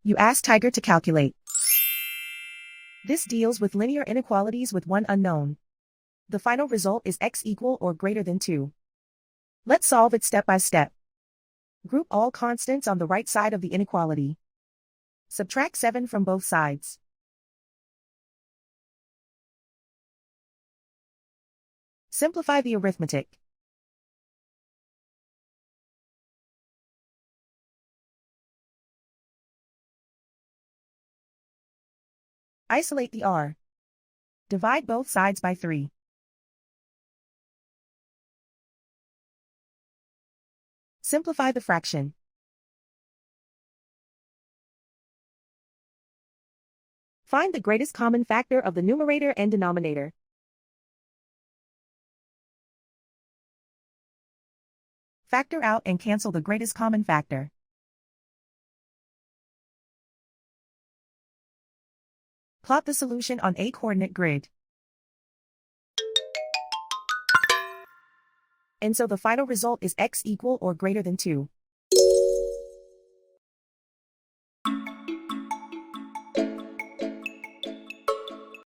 You ask Tiger to calculate. This deals with linear inequalities with one unknown. The final result is x equal or greater than 2. Let's solve it step by step. Group all constants on the right side of the inequality. Subtract 7 from both sides. Simplify the arithmetic. Isolate the r. Divide both sides by 3. Simplify the fraction. Find the greatest common factor of the numerator and denominator. Factor out and cancel the greatest common factor. Plot the solution on a coordinate grid. And so the final result is x equal or greater than 2.